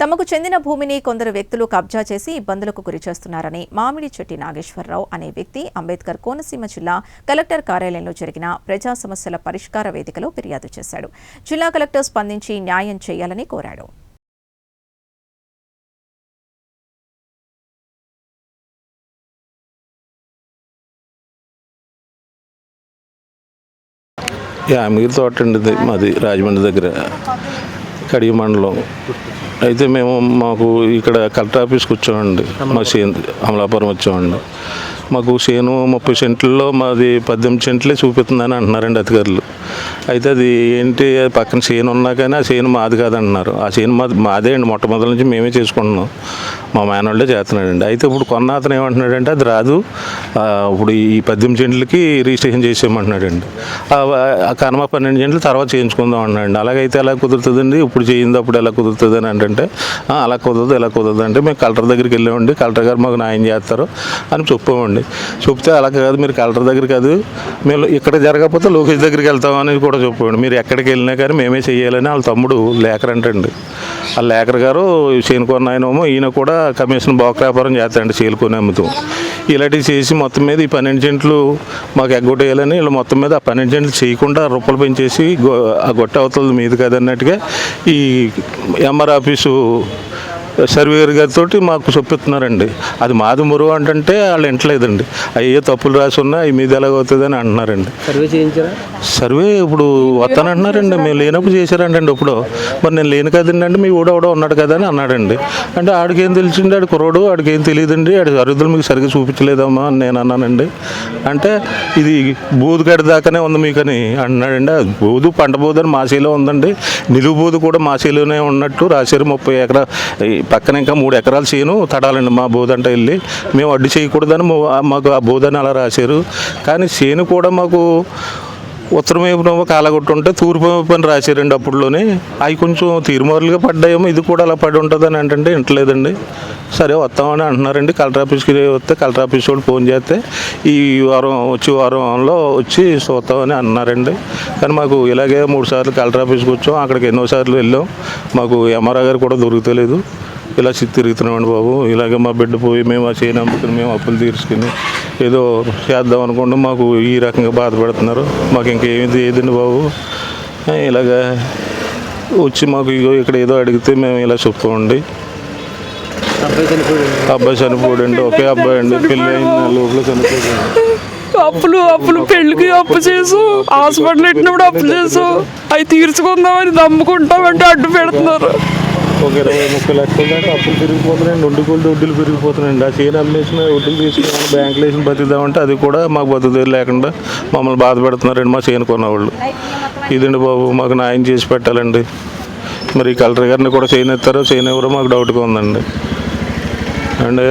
తమకు చెందిన భూమిని కొందరు వ్యక్తులు కబ్జా చేసి ఇబ్బందులకు గురిచేస్తున్నారని మామిడిచెట్టి నాగేశ్వరరావు అనే వ్యక్తి అంబేద్కర్ కోనసీమ జిల్లా కలెక్టర్ కార్యాలయంలో జరిగిన ప్రజా సమస్యల పరిష్కార వేదికలో ఫిర్యాదు చేశాడు. జిల్లా కలెక్టర్ స్పందించి న్యాయం చేయాలని కోరాడు. యామగిరి తోట అండి మాది రాజమండ్రి దగ్గర కడియ మండలం. అయితే మాకు ఇక్కడ కలెక్టర్ ఆఫీస్కి వచ్చామండి. మా చేను అమలాపురం వచ్చామండి. మాకు చేను 30 సెంట్లలో మాది 18 సెంట్లే చూపిస్తుందని అంటున్నారండి అధికారులు. అయితే అది ఏంటి, పక్కన చేను ఉన్నా కానీ ఆ చేను మాది కాదంటున్నారు. ఆ చేను మాదే అండి, మొట్టమొదటి నుంచి మేమే చేసుకుంటున్నాం. మా మేనోళ్ళే చేస్తున్నాడండి. అయితే ఇప్పుడు కొన్న అతను ఏమంటున్నాడంటే అది రాదు, ఇప్పుడు ఈ 18 సెంట్లకి రిజిస్ట్రేషన్ చేసేయమంటున్నాడండి. కనమ 12 సెంట్లు తర్వాత చేయించుకుందాం అన్నాడండి. అలాగైతే ఎలా కుదురుతుందండి, ఇప్పుడు చేయింది అప్పుడు ఎలా కుదురుతుంది అని అంటే అలా కుదరదు ఎలా కుదరదు అంటే మేము కలెక్టర్ దగ్గరికి వెళ్ళామండి. కలెక్టర్ గారు మాకు న్యాయం చేస్తారు అని చెప్పామండి. చెప్తే అలా కాదు, మీరు కలెక్టర్ దగ్గర కాదు, మేము ఇక్కడ జరగకపోతే లోకేష్ దగ్గరికి వెళ్తామని కూడా చెప్పామండి. మీరు ఎక్కడికి వెళ్ళినా కానీ మేమే చేయాలని వాళ్ళ తమ్ముడు లేఖర్ అంటండి. ఆ లేఖర్ గారు చేనుకొని ఆయనేమో ఈయన కూడా కమిషన్ బాక్ వ్యాపారం చేస్తాడండి, చేలుకొని అమ్ముతూ. ఇలాంటివి చేసి మొత్తం మీద ఈ 12 సెంట్లు మాకు ఎగ్గొట్టేయాలని వీళ్ళు మొత్తం మీద ఆ 12 సెంట్లు చేయకుండా రూపాయలు పెంచేసి ఆ గొట్ట అవతల మీద కదన్నట్టుగా ఈ ఎంఆర్ ఆఫీసు సర్వేయర్ గారితో మాకు చెప్పిస్తున్నారండి. అది మాది మురుగు అంటే వాళ్ళు ఇంటలేదండి. అయ్యే తప్పులు రాసి ఉన్నా అవి మీద ఎలాగవుతుంది అని అంటున్నారండి. సర్వే చేయించారా? సర్వే ఇప్పుడు వస్తానంటున్నారండి. మేము లేనప్పుడు చేశారండి. ఇప్పుడు మరి నేను లేను కదండి అంటే మీ ఊడవడో ఉన్నాడు కదా అని అన్నాడండి. అంటే ఆడికేం తెలిసిండి, ఆడి కుర్రోడు ఆడికేం తెలియదండి, ఆడి అరుదులు మీకు సరిగ్గా చూపించలేదమ్మా అని నేను అన్నానండి. అంటే ఇది బూదు గడి దాకానే ఉంది మీకు అని అన్నాడండి. బూదు పంట బూదు అని మాసేలో ఉందండి, నిలువు బూదు కూడా మాసేలోనే ఉన్నట్టు రాశారు. 30 ఎకరా పక్కన ఇంకా 3 ఎకరాలు చేను తడాలండి మా బోధంట వెళ్ళి. మేము అడ్డు చేయకూడదని మాకు ఆ బోధని అలా రాశారు. కానీ చేను కూడా మాకు ఉత్తరం వైపున కాలగొట్టుంటే తూర్పు వైపున రాశారండి. అప్పుడులోనే అవి కొంచెం తీరుమారులుగా పడ్డాయేమో, ఇది కూడా అలా పడి ఉంటుందని అంటే ఇంటలేదండి. సరే వస్తామని అంటున్నారండి. కలెక్టర్ ఆఫీస్కి వస్తే కలెక్టర్ ఆఫీస్ వాళ్ళు ఫోన్ చేస్తే ఈ వారంలో వచ్చి చూస్తామని అన్నారండి. కానీ మాకు ఇలాగే 3 సార్లు కలెక్టర్ ఆఫీస్కి వచ్చాం, అక్కడికి ఎన్నోసార్లు వెళ్ళాం. మాకు ఎంఆర్ఓ గారు కూడా దొరుకుతలేదు. ఇలా తిరుగుతున్నామండి బాబు. ఇలాగే మా బిడ్డ పోయి మేము ఆ చేయని అమ్ముకుని మేము అప్పులు తీర్చుకుని ఏదో చేద్దాం అనుకుంటే మాకు ఈ రకంగా బాధపడుతున్నారు. మాకు ఇంకేమి ఏదండి బాబు. ఇలాగా వచ్చి మాకు ఇక్కడ ఏదో అడిగితే మేము ఇలా చెప్తామండి. అబ్బాయి చనిపోడండి, ఒకే అబ్బాయి అండి, పెళ్ళి అయిన లోపల చనిపోయాడు. అప్పులు పెళ్లికి అప్పు చేసు, హాస్పిటల్ పెట్టినప్పుడు అప్పు చేసు, అవి తీర్చుకుందామని నమ్ముకుంటామంటే అడ్డు పెడుతున్నారు. ఒక 20-30 లక్షల దాకా అప్పులు పెరిగిపోతున్నాయండి. వడ్డీలు పెరిగిపోతున్నాయండి. ఆ చేను అమ్మేసిన వడ్డీలు తీసుకుని బ్యాంకులు వేసిన బతుకుదామంటే అది కూడా మాకు బతుకు లేకుండా మమ్మల్ని బాధ పెడుతున్నారండి మా చేను కొన్నవాళ్ళు. ఇదండి బాబు, మాకు న్యాయం చేసి పెట్టాలండి. మరి కలెక్టర్ గారిని కూడా చేయనిస్తారో చేయనివ్వరో మాకు డౌట్గా ఉందండి అండి.